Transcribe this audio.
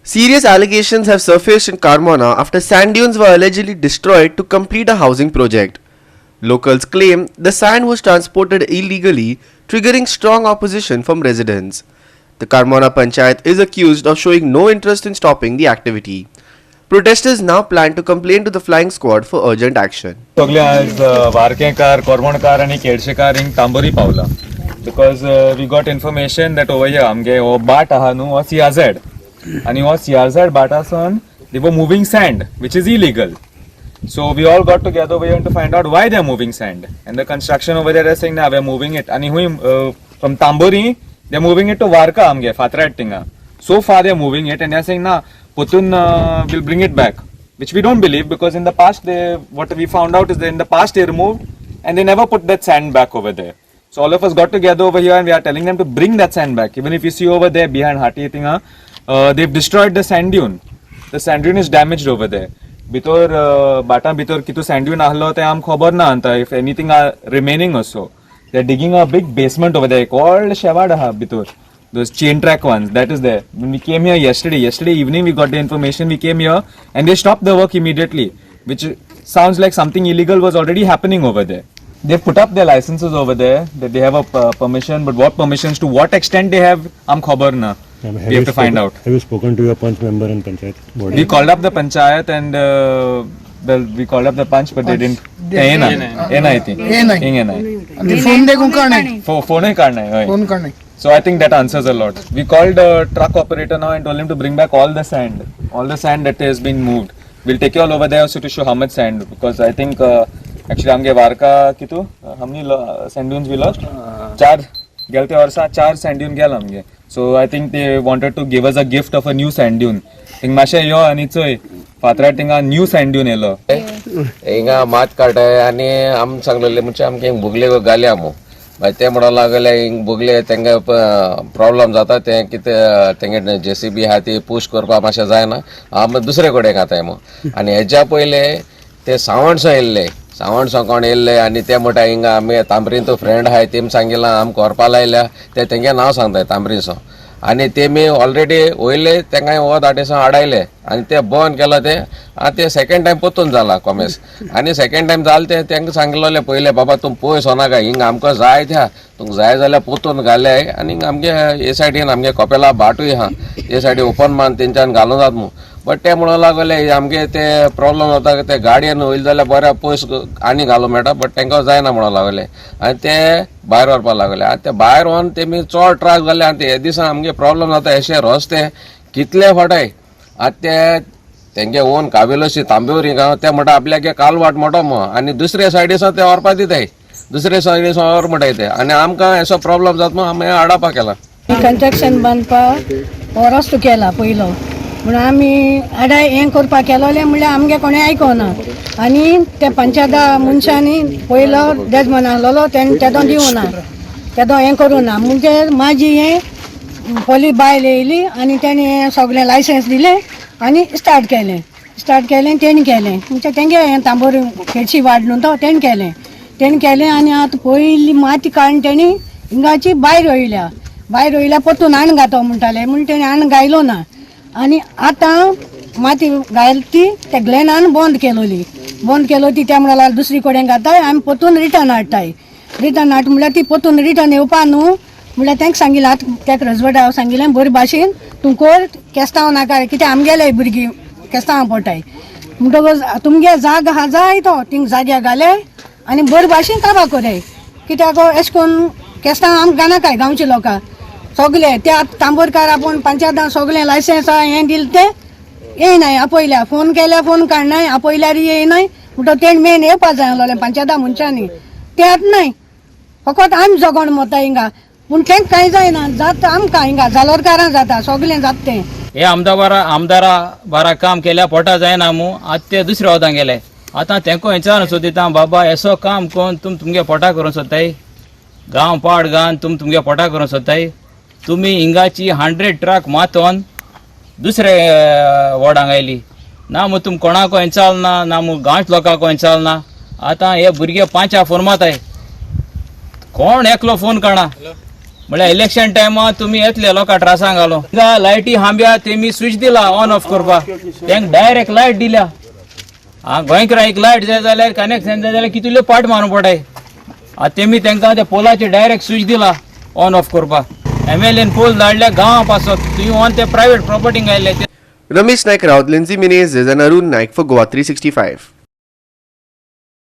Serious allegations have surfaced in Carmona after sand dunes were allegedly destroyed to complete a housing project. Locals claim the sand was transported illegally, triggering strong opposition from residents. The Carmona Panchayat is accused of showing no interest in stopping the activity. Protesters now plan to complain to the flying squad for urgent action. सगळे आज वारकेकार, कोरमणकार आणि केळशेकार हिंग तांबोरी पावला because we got information that over here आमगे हो बाट आहा न्हू हो CRZ आणि हो CRZ बाटासून they were moving sand which is illegal. So we all got together over here to find out why they are moving sand, and the construction over there is saying that we are moving it and from Tambori they are moving it to Varka amge Fatrat tinga. So far they are moving it and they are saying na Putun will bring it back, which we don't believe because in the past what we found out is that in the past they removed and they never put that sand back over there. So all of us got together over here and we are telling them to bring that sand back. Even if you see over there behind Hati tinga, they've destroyed the sand dune. The sand dune is damaged over there. Bitor bata bitor kitu sand dune ahlo te am khobar na anta if anything are remaining also. They're digging a big basement over there called Shavadaha bitor. Those chain track ones, that is there. When we came here yesterday evening we got the information, we came here and they stopped the work immediately, which sounds like something illegal was already happening over there. They put up their licenses over there, that they have a permission, but what permissions, to what extent they have, am khabar na. We have to find out. Have you spoken to your punch member in Panchayat board? We called up the Panchayat and we called up the punch, but they didn't. I think. phone de karna Phone karna. So I think that answers a lot. We called the truck operator now and told him to bring back all the sand that has been moved. We'll take you all over there also to show how much sand, because I think actually हमगे Varca कितो how many sand dunes we lost? 4 गेलते वर्षा 4 sand dune गेल हमगे. So I think they wanted to give us a gift of a new sand dune. Thing माशे यो आणि चोय फातराट थिंगा new sand dune yellow. हिंगा मात काढाय आणि आम सांगलेले म्हणजे आमके भुगले गाली आमो ते म्हणा लागले हिंग भुगले तेंगे प्रॉब्लेम जाता ते किते तेंगे JCB हा ती पुश करपा मातशें जायना आम दुसरे कडेन घाताय मो आणि हेच्या पयले ते सावणसो येयल्ले सावणसो कोण येयल्ले आणि ते म्हणटा हिंगा आमी तांबरीन तो फ्रेंड आहाय तेम सांगिल्ला आम करपा लायल्या ते तेंगे नांव सांगताय तांबरीसो आणि तेमी ऑलरेडी वयले तेंकाय हो दाटेसो आडायले आणि ते बंद केलो ते सेकंड टाइम पोतून जाला कॉमेस आणि सेकंड टाइम जाल ते तेंका सांगिल्ले पयले बाबा तुम पळय सोनाका हिंग आमकां जाय त्या तुमकां जाय जाल्यार पोतून घाले आणि आमगे हे सायडीन आमगे कपेला बाटूय आहा हे सायडी ओपन मान तेंच्यान घालूं जात मू बट ते म्हणूं लागले आमगे ते प्रॉब्लेम जाता ते गाडयेन वयले जाल्यार बऱ्या पयस आनी घालूं मेळटा बट तेंकां जायना म्हणूं लागले आणि ते भायर व्हरपा लागले आनी ते भायर व्हरून तेमी चड त्रास जाले आनी हे दिसा आमगे प्रॉब्लेम जाता अशे रस्ते कितले फावटाय आतां तेंगे ओन कावेलोशी तांबेवरी गांव ते म्हणटा आपल्याक कालवाट मोठो मो आनी दुसरे सायडीसो ते व्हरपा दिताय दुसरे सायडीसो व्हर म्हणटाय ते आनी आमकां असो प्रॉब्लेम जाता मग आमी आडावपा केला कंस्ट्रक्शन बांदपाक हो रस्तो केला पयलो म्हणून आमी आडाय हें करपाक केलोलें म्हणल्यार आमगे कोणें आयकोना आनी ते पंचायता मनशांनी पयलो जजमन आहलोलो तेणें तेदो दिवना तेदो हें करूं ना म्हणजे म्हाजी हें पयली बायल येयली आनी तेणें हें सगळें लायसन्स दिलें आनी स्टार्ट केलें तेणें केलें म्हणजे तेंगे हें तांबोर खेडशी वाड न्हू तो तेणें केलें आनी आतां पयली माती काडून तेणी हिंगाची भायर वयल्या परतून आण घातो म्हणटाले म्हण तेणें आण गायलो ना आनी आतां माती घालती ते ग्लेनान बंद केलो ती त्या म्हणल्यार दुसरी कडेन घाताय आमी परतून रिटर्न हाडटाय म्हणल्यार ती परतून रिटर्न येवपा न्हू म्हणल्यार तेंका सांगिल्लें आतां तेका रजवट हांव सांगिल्लें बरे भाशेन तूं कर केस्तांव नाका कित्याक आमगेले भुरगीं केस्तांव पडटाय म्हणटकच तुमगे जाग आहा जाय तो थिंग जाग्या घाले आनी बरे भाशेन काबार कोराय कित्याक अशें करून केस्तांव आमकां नाकाय गांवचे लोकां सगळे ते तांबोरकार आपूण पंचायतान सगळें लायसन्स हें दिलें ते येयनाय आपयल्या फोन केल्या फोन काडनाय आपयल्यार येयनाय म्हणटो तेणें मेन येवपा जाय आसलोलें पंचायता मनशांनी ते आतां फकत आमी जगोन मोता हिंगा पूण तेंक कांय जायना जाता आमकां हिंगा जालोरकारां जाता सगळें जाता तें हे आमदारा बारा काम केल्या पोटा जायना मू आतां ते दुसरे वोदां गेले आतां तेंको विचारून सोदिता बाबा एसो काम कोन्न तुमगे पोटा करूं सोदताय गांव पाड घान तुमगे पोटा करूं सोदताय तुमी हिंगाची 100 ट्रक मातोन दुसरे वोडांक आयली ना मू तुम कोणाको इंचाल ना मू गांवच लोकांको इंचाल ना आतां हे भुरगे 5 फोन माताय कोण एकलो फोन काडना म्हळ्यार इलेक्शन टायमार तुमी येतले लोकां त्रासांक घालो लायटी हांब्या तेमी स्विच दिला ऑन ऑफ करपाक तेंक डायरेक्ट लायट दिल्या गोंयकारांक लायट जाय जाल्यार कनेक्शन जाय जाल्यार कितल्यो पाट मारूं पडाय तेमी तेंकां त्या पोलाचेर डायरेक्ट स्विच दिला ऑन ऑफ करपाक MLA पोल धाडल्या गांवां पासत तुवें ऑन ते प्रायवेट प्रॉपर्टींक आयले Ramesh Naik Raut, Lindsay Menezes and Arun Naik for Goa 365.